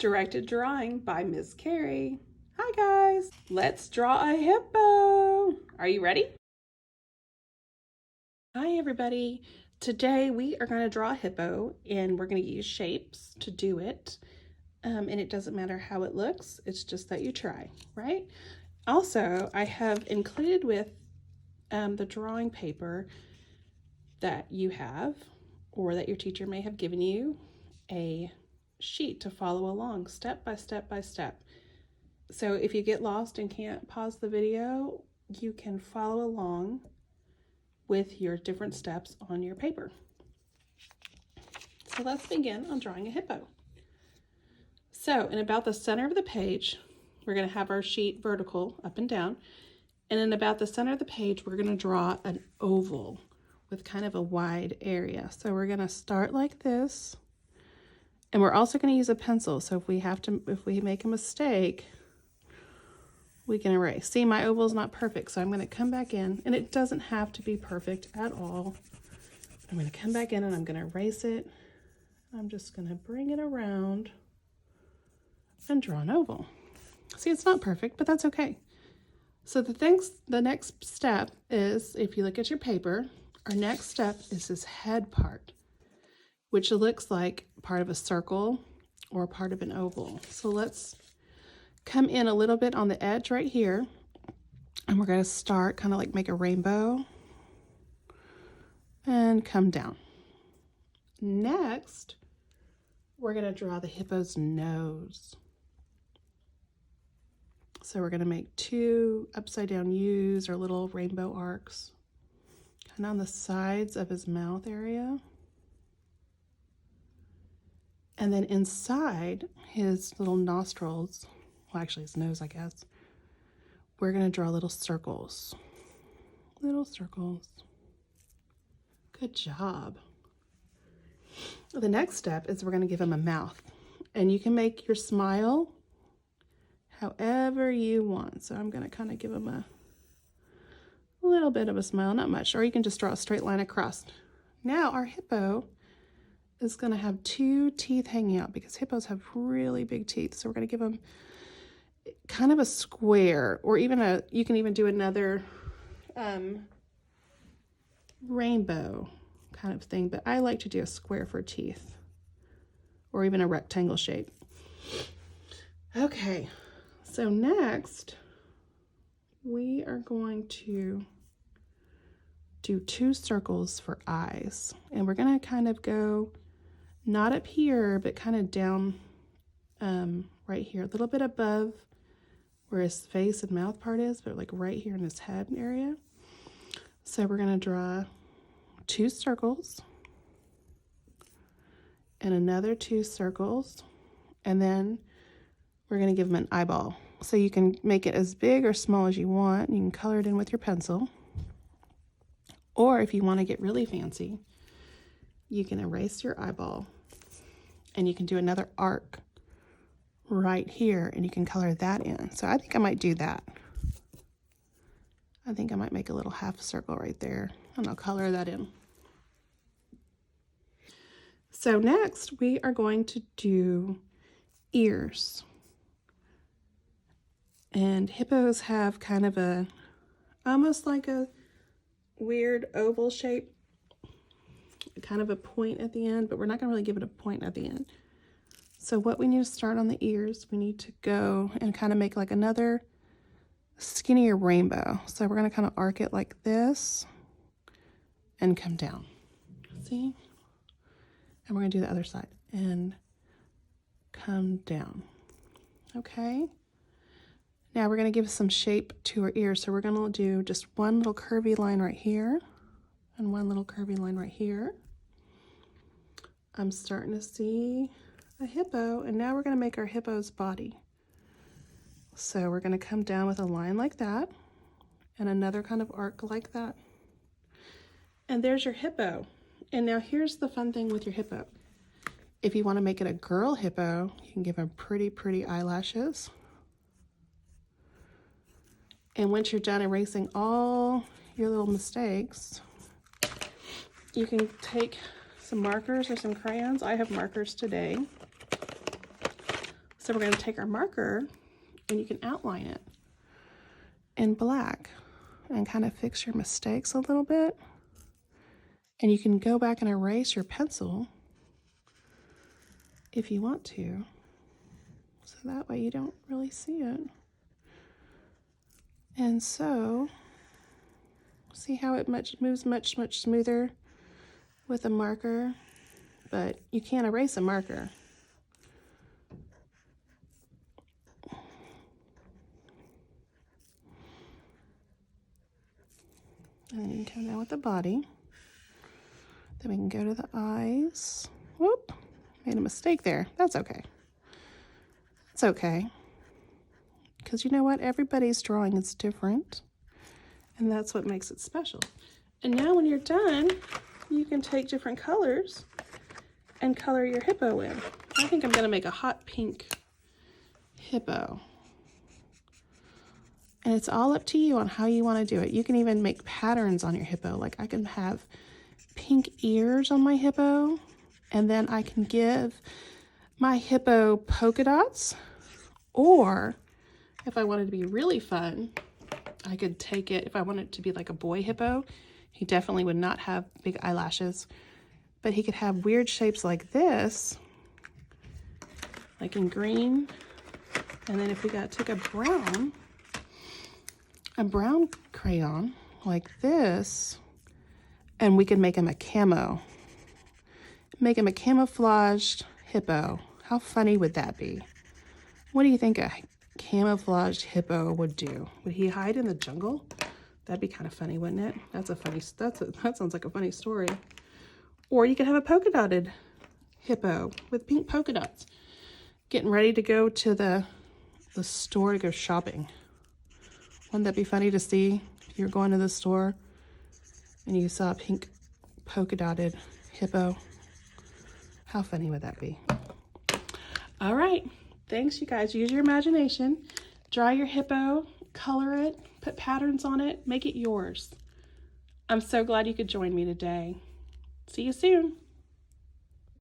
Directed drawing by Miss Kerri. Hi guys, let's draw a hippo. Are you ready? Hi everybody. Today we are going to draw a hippo and we're going to use shapes to do it. And it doesn't matter how it looks, it's just that you try, right? Also, I have included with the drawing paper that you have or that your teacher may have given you a sheet to follow along step by step by step. So if you get lost and can't pause the video, you can follow along with your different steps on your paper. So let's begin on drawing a hippo. So in about the center of the page, we're going to have our sheet vertical up and down. And in about the center of the page, we're going to draw an oval with kind of a wide area. So we're going to start like this. And we're also going to use a pencil. So if we make a mistake, we can erase. See, my oval is not perfect. So I'm going to come back in, and it doesn't have to be perfect at all. I'm going to come back in and I'm going to erase it. I'm just going to bring it around and draw an oval. See, it's not perfect, but that's okay. So the next step is, if you look at your paper, our next step is this head part, which looks like part of a circle or part of an oval. So let's come in a little bit on the edge right here, and we're going to start kind of like make a rainbow and come down. Next, we're going to draw the hippo's nose. So we're going to make two upside down U's or little rainbow arcs kind of on the sides of his mouth area. And then inside his little nostrils, well, actually his nose, I guess, we're going to draw little circles. Little circles. Good job. The next step is we're going to give him a mouth. And you can make your smile however you want. So I'm going to kind of give him a little bit of a smile, not much. Or you can just draw a straight line across. Now our hippo is going to have two teeth hanging out because hippos have really big teeth. So we're going to give them kind of a square, or even you can even do another rainbow kind of thing, but I like to do a square for teeth, or even a rectangle shape. Okay, so next we are going to do two circles for eyes, and we're going to kind of go not up here, but kind of down right here, a little bit above where his face and mouth part is, but like right here in his head area. So we're going to draw two circles and another two circles, and then we're going to give him an eyeball. So you can make it as big or small as you want. You can color it in with your pencil, or if you want to get really fancy, you can erase your eyeball and you can do another arc right here and you can color that in. So I think I might do that. I think I might make a little half circle right there and I'll color that in. So next we are going to do ears. And hippos have kind of almost like a weird oval shape, kind of a point at the end, but we're not going to really give it a point at the end. So what we need to start on the ears, we need to go and kind of make like another skinnier rainbow. So we're going to kind of arc it like this and come down. See? And we're going to do the other side and come down. Okay? Now we're going to give some shape to our ears. So we're going to do just one little curvy line right here and one little curvy line right here. I'm starting to see a hippo, and now we're going to make our hippo's body. So we're going to come down with a line like that and another kind of arc like that. And there's your hippo. And now here's the fun thing with your hippo. If you want to make it a girl hippo, you can give them pretty eyelashes. And once you're done erasing all your little mistakes, you can take some markers or some crayons. I have markers today. So we're going to take our marker and you can outline it in black and kind of fix your mistakes a little bit. And you can go back and erase your pencil if you want to. So that way you don't really see it. And so, see how it moves much smoother with a marker, but you can't erase a marker. And then you can come down with the body. Then we can go to the eyes. Whoop, made a mistake there. That's okay. It's okay. Because you know what? Everybody's drawing is different. And that's what makes it special. And now when you're done, you can take different colors and color your hippo in. I think I'm going to make a hot pink hippo. And it's all up to you on how you want to do it. You can even make patterns on your hippo. Like I can have pink ears on my hippo, and then I can give my hippo polka dots. Or if I wanted to be really fun, I could take it, if I wanted it to be like a boy hippo, he definitely would not have big eyelashes, but he could have weird shapes like this, like in green. And then if we took a brown crayon like this, and we could make him a camo. Make him a camouflaged hippo. How funny would that be? What do you think a camouflaged hippo would do? Would he hide in the jungle? That'd be kind of funny, wouldn't it? That sounds like a funny story. Or you could have a polka dotted hippo with pink polka dots, getting ready to go to the store to go shopping. Wouldn't that be funny to see if you're going to the store and you saw a pink polka dotted hippo? How funny would that be? All right. Thanks, you guys. Use your imagination. Draw your hippo, color it, put patterns on it, make it yours. I'm so glad you could join me today. See you soon.